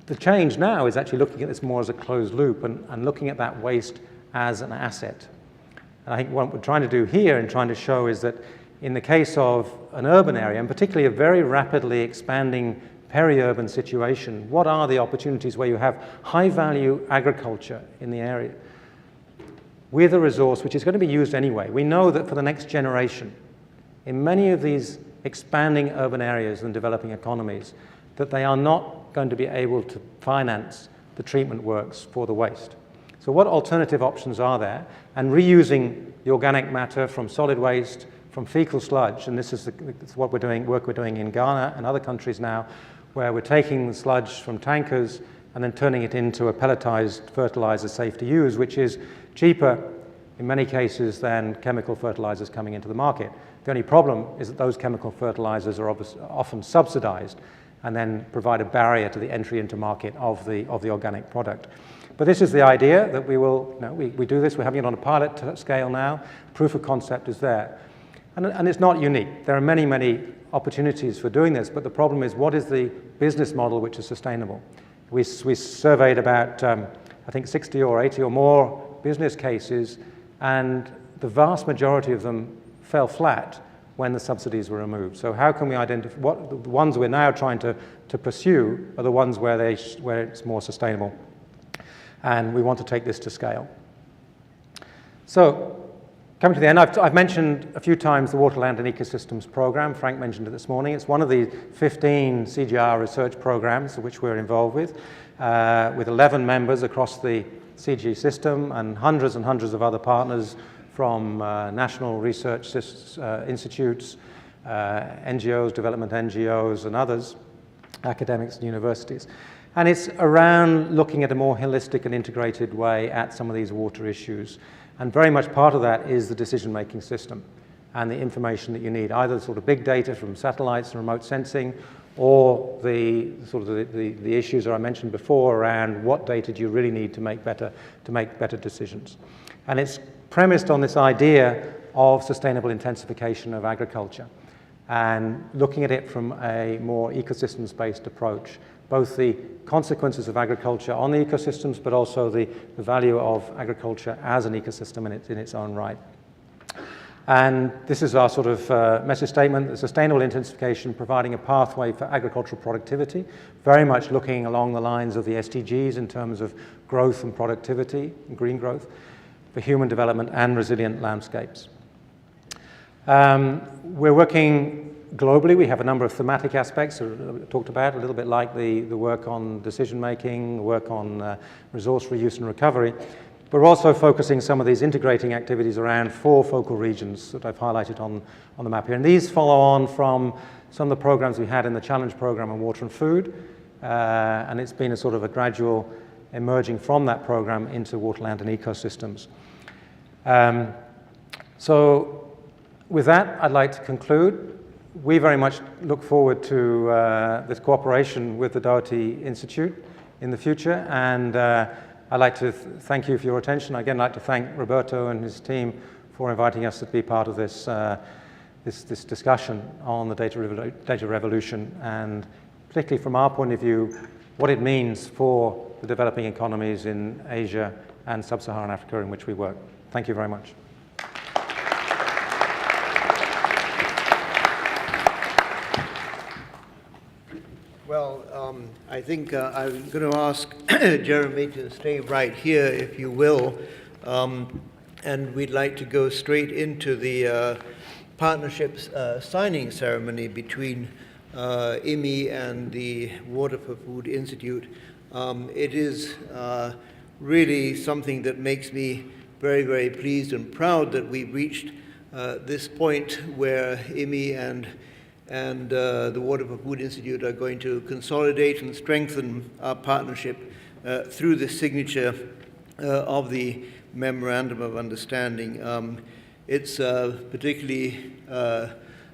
The change now is actually looking at this more as a closed loop and looking at that waste as an asset. And I think what we're trying to do here and trying to show is that in the case of an urban area, and particularly a very rapidly expanding peri-urban situation, what are the opportunities where you have high-value agriculture in the area with a resource which is going to be used anyway? We know that for the next generation, in many of these expanding urban areas and developing economies, that they are not going to be able to finance the treatment works for the waste. So what alternative options are there? And reusing the organic matter from solid waste, from fecal sludge, and this is work we're doing in Ghana and other countries now, where we're taking the sludge from tankers and then turning it into a pelletized fertilizer safe to use, which is cheaper in many cases than chemical fertilizers coming into the market. The only problem is that those chemical fertilizers are often subsidized and then provide a barrier to the entry into market of the organic product. But this is the idea that we will, we do this, we're having it on a pilot scale now, proof of concept is there. And it's not unique. There are many, many opportunities for doing this, but the problem is, what is the business model which is sustainable? We surveyed about, I think, 60 or 80 or more business cases, and the vast majority of them fell flat when the subsidies were removed. So how can we identify, the ones we're now trying to pursue are the ones where it's more sustainable. And we want to take this to scale. So, coming to the end, I've mentioned a few times the Water, Land and Ecosystems Program. Frank mentioned it this morning. It's one of the 15 CGR research programs which we're involved with 11 members across the CG system and hundreds of other partners from national research institutes, NGOs, development NGOs, and others, academics and universities. And it's around looking at a more holistic and integrated way at some of these water issues. And very much part of that is the decision-making system and the information that you need, either sort of big data from satellites and remote sensing, or the issues that I mentioned before around what data do you really need to make better decisions. And it's premised on this idea of sustainable intensification of agriculture and looking at it from a more ecosystems-based approach, both the consequences of agriculture on the ecosystems, but also the value of agriculture as an ecosystem in its own right. And this is our sort of message statement: the sustainable intensification, providing a pathway for agricultural productivity, very much looking along the lines of the SDGs in terms of growth and productivity, and green growth, for human development and resilient landscapes. We're working globally. We have a number of thematic aspects talked about, a little bit like the work on decision-making, the work on resource reuse and recovery. We're also focusing some of these integrating activities around 4 focal regions that I've highlighted on the map here. And these follow on from some of the programs we had in the Challenge program on water and food. And it's been a sort of a gradual emerging from that program into water, land, and ecosystems. So with that, I'd like to conclude. We very much look forward to this cooperation with the Doherty Institute in the future, and I'd like to thank you for your attention. Again, I'd like to thank Roberto and his team for inviting us to be part of this, this discussion on the data revolution, and particularly from our point of view, what it means for the developing economies in Asia and sub-Saharan Africa in which we work. Thank you very much. Well, I think I'm going to ask Jeremy to stay right here, if you will, and we'd like to go straight into the partnerships signing ceremony between IMI and the Water for Food Institute. It is really something that makes me very, very pleased and proud that we've reached this point where IMI and the Water for Food Institute are going to consolidate and strengthen our partnership through the signature of the Memorandum of Understanding. It's particularly a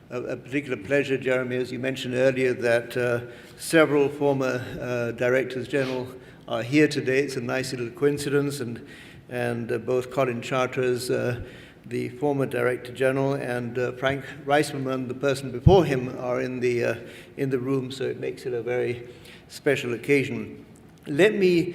particular pleasure, Jeremy, as you mentioned earlier, that several former Directors General are here today. It's a nice little coincidence, and both Colin Chartres, the former Director General, and Frank Reisman, the person before him, are in the room, so it makes it a very special occasion. Let me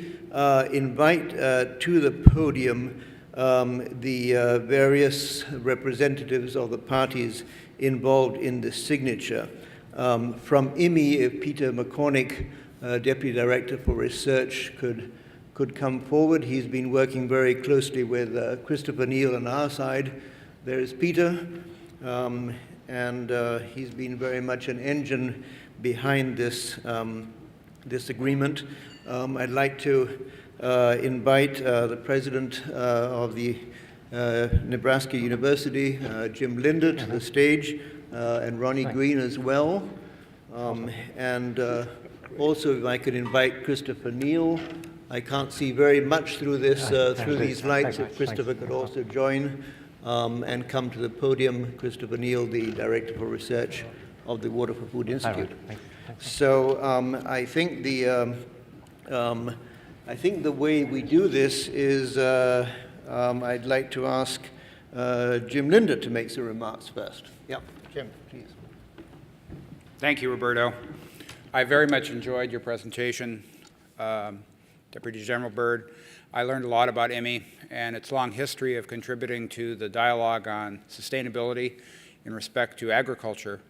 invite to the podium the various representatives of the parties involved in the signature. From IMI, if Peter McCormick, Deputy Director for Research, could come forward. He's been working very closely with Christopher Neal on our side. There is Peter, and he's been very much an engine behind this, this agreement. I'd like to invite the President of the Nebraska University, Jim Linder, to the stage, and Ronnie Green as well. And Also, if I could invite Christopher Neal. I can't see very much through this, through these lights. If Christopher could also join and come to the podium. Christopher Neal, the Director for Research of the Water for Food Institute. So I think the way we do this is I'd like to ask Jim Linder to make some remarks first. Yeah, Jim, please. Thank you, Roberto. I very much enjoyed your presentation, Deputy General Byrd. I learned a lot about IMI and its long history of contributing to the dialogue on sustainability in respect to agriculture,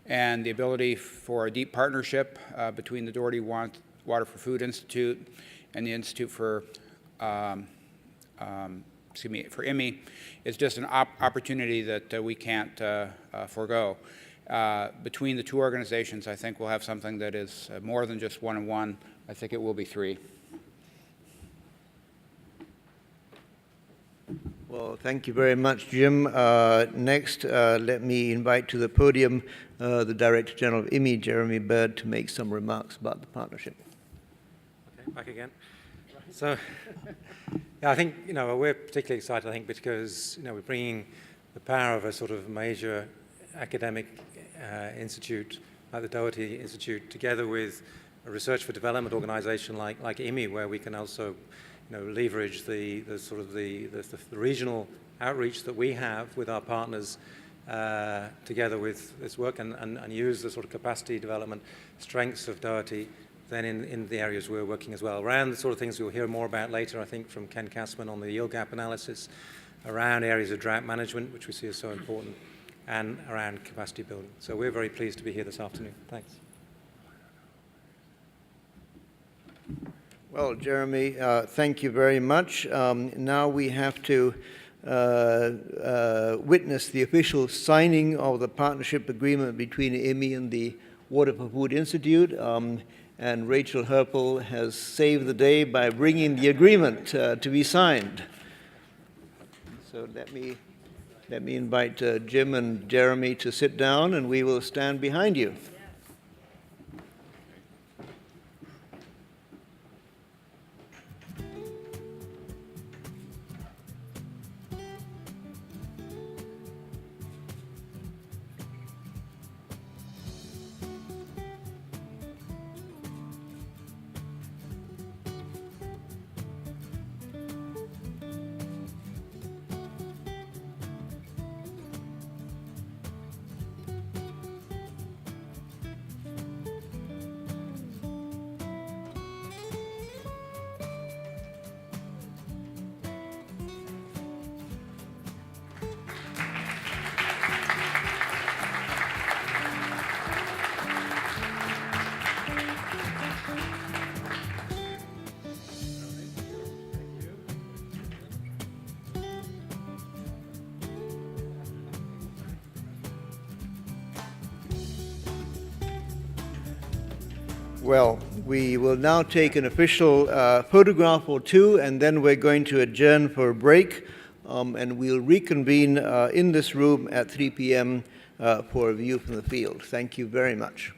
and the ability for a deep partnership between the Doherty Water for Food Institute and the Institute for IMI is just an opportunity that we can't forego. Between the two organizations, I think we'll have something that is more than just 1-on-1. I think it will be 3. Well, thank you very much, Jim. Next, let me invite to the podium the Director General of IMI, Jeremy Byrd, to make some remarks about the partnership. Okay, back again. So, yeah, I think, we're particularly excited, I think, because, we're bringing the power of a sort of major academic institute like the Doherty Institute together with a research for development organization like IMI, where we can also leverage the regional outreach that we have with our partners together with this work and use the sort of capacity development strengths of Doherty then in the areas we're working as well. Around the sort of things we'll hear more about later, I think, from Ken Kassman on the yield gap analysis, around areas of drought management, which we see as so important, and around capacity building. So we're very pleased to be here this afternoon. Thanks. Well, Jeremy, thank you very much. Now we have to witness the official signing of the partnership agreement between IMI and the Water for Food Institute. And Rachel Herpel has saved the day by bringing the agreement to be signed. So let me invite Jim and Jeremy to sit down, and we will stand behind you. Well, we will now take an official photograph or two, and then we're going to adjourn for a break, and we'll reconvene in this room at 3 p.m. for a view from the field. Thank you very much.